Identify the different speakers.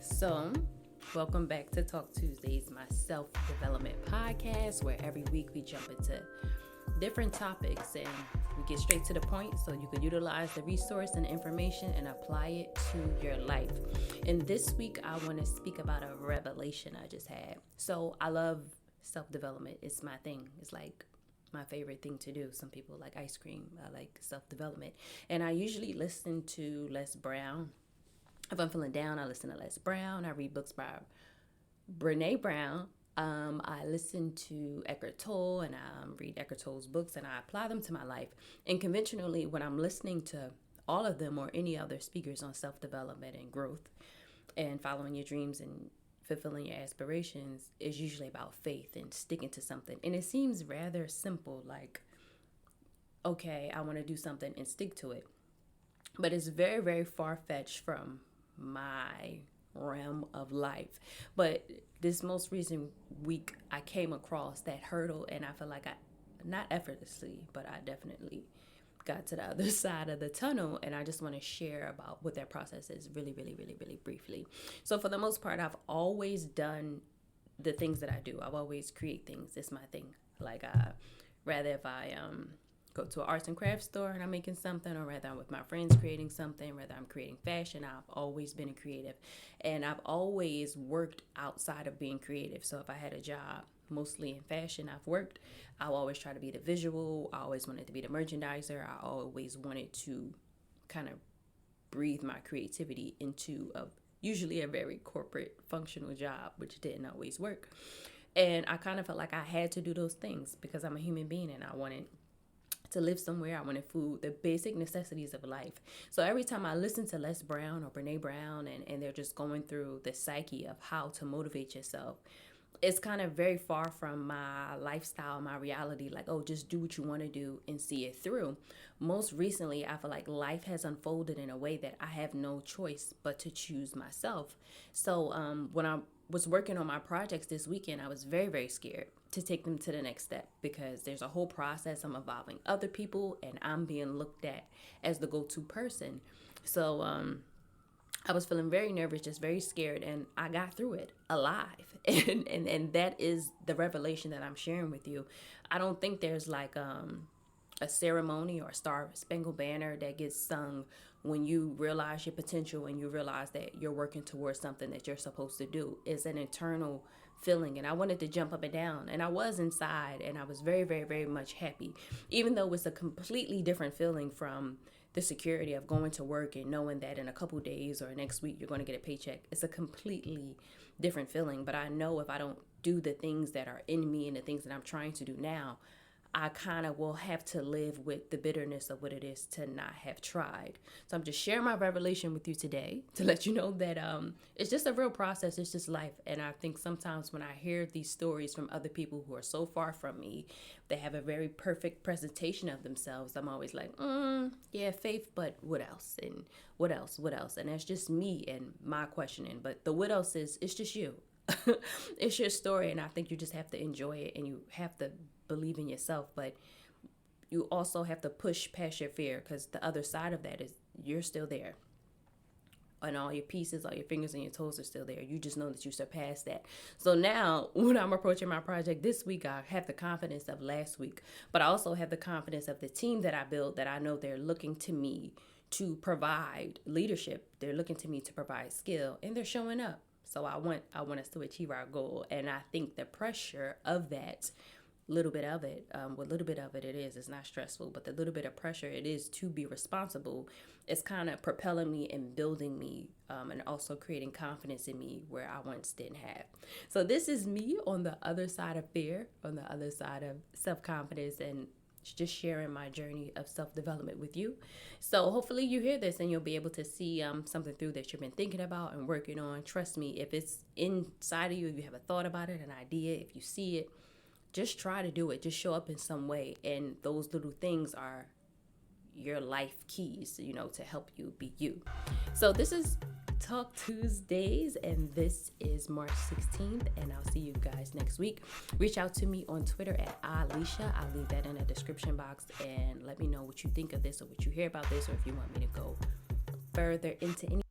Speaker 1: So, welcome back to Talk Tuesdays, my self-development podcast, where every week we jump into different topics and we get straight to the point so you can utilize the resource and information and apply it to your life. And this week, I want to speak about a revelation I just had. So, I love self-development. It's my thing. It's like my favorite thing to do. Some people like ice cream. I like self-development. And I usually listen to Les Brown. If I'm feeling down, I listen to Les Brown. I read books by Brene Brown. I listen to Eckhart Tolle and I read Eckhart Tolle's books and I apply them to my life. And conventionally, when I'm listening to all of them or any other speakers on self-development and growth and following your dreams and fulfilling your aspirations, is usually about faith and sticking to something. And it seems rather simple, like, okay, I want to do something and stick to it. But it's very, very far-fetched from my realm of life. But this most recent week, I came across that hurdle, and I feel like not effortlessly, but I definitely got to the other side of the tunnel. And I just want to share about what that process is really, really, really, really briefly. So for the most part, I've always done the things that I do. I've always create things. It's my thing. Like, rather if I go to an arts and crafts store and I'm making something, or rather I'm with my friends creating something, rather I'm creating fashion, I've always been a creative. And I've always worked outside of being creative. So if I had a job, mostly in fashion, I always try to be the visual. I always wanted to be the merchandiser. I always wanted to kind of breathe my creativity into usually a very corporate functional job, which didn't always work. And I kind of felt like I had to do those things because I'm a human being and I wanted to live somewhere. I wanted food, the basic necessities of life. So every time I listen to Les Brown or Brene Brown and they're just going through the psyche of how to motivate yourself, it's kind of very far from my lifestyle, my reality, like, oh, just do what you want to do and see it through. Most recently, I feel like life has unfolded in a way that I have no choice but to choose myself. So when I was working on my projects this weekend, I was very, very scared to take them to the next step because there's a whole process. I'm involving other people and I'm being looked at as the go-to person. So I was feeling very nervous, just very scared, and I got through it alive. And that is the revelation that I'm sharing with you. I don't think there's like a ceremony or a Star-Spangled Banner that gets sung when you realize your potential and you realize that you're working towards something that you're supposed to do. It's an internal feeling, and I wanted to jump up and down, and I was inside, and I was very, very, very much happy, even though it's a completely different feeling from the security of going to work and knowing that in a couple days or next week you're going to get a paycheck. It's a completely different feeling, but I know if I don't do the things that are in me and the things that I'm trying to do now, I kind of will have to live with the bitterness of what it is to not have tried. So I'm just sharing my revelation with you today to let you know that it's just a real process. It's just life. And I think sometimes when I hear these stories from other people who are so far from me, they have a very perfect presentation of themselves. I'm always like, yeah, faith, but what else? And what else? What else? And that's just me and my questioning. But the what else is, it's just you. It's your story, and I think you just have to enjoy it and you have to believe in yourself, but you also have to push past your fear, because the other side of that is you're still there and all your pieces, all your fingers and your toes are still there. You just know that you surpassed that. So now when I'm approaching my project this week, I have the confidence of last week, but I also have the confidence of the team that I built, that I know they're looking to me to provide leadership. They're looking to me to provide skill, and they're showing up. So I want us to achieve our goal. And I think the pressure of that, little bit of it, what little bit of it is, it's not stressful, but the little bit of pressure it is to be responsible, is kind of propelling me and building me, and also creating confidence in me where I once didn't have. So this is me on the other side of fear, on the other side of self-confidence, and just sharing my journey of self-development with you. So hopefully you hear this and you'll be able to see something through that you've been thinking about and working on. Trust me, if it's inside of you, if you have a thought about it, an idea, if you see it, just try to do it. Just show up in some way. And those little things are your life keys, to help you be you. So this is Talk Tuesdays, and this is March 16th, and I'll see you guys next week. Reach out to me on Twitter at Alicia. I'll leave that in the description box, and let me know what you think of this or what you hear about this, or if you want me to go further into any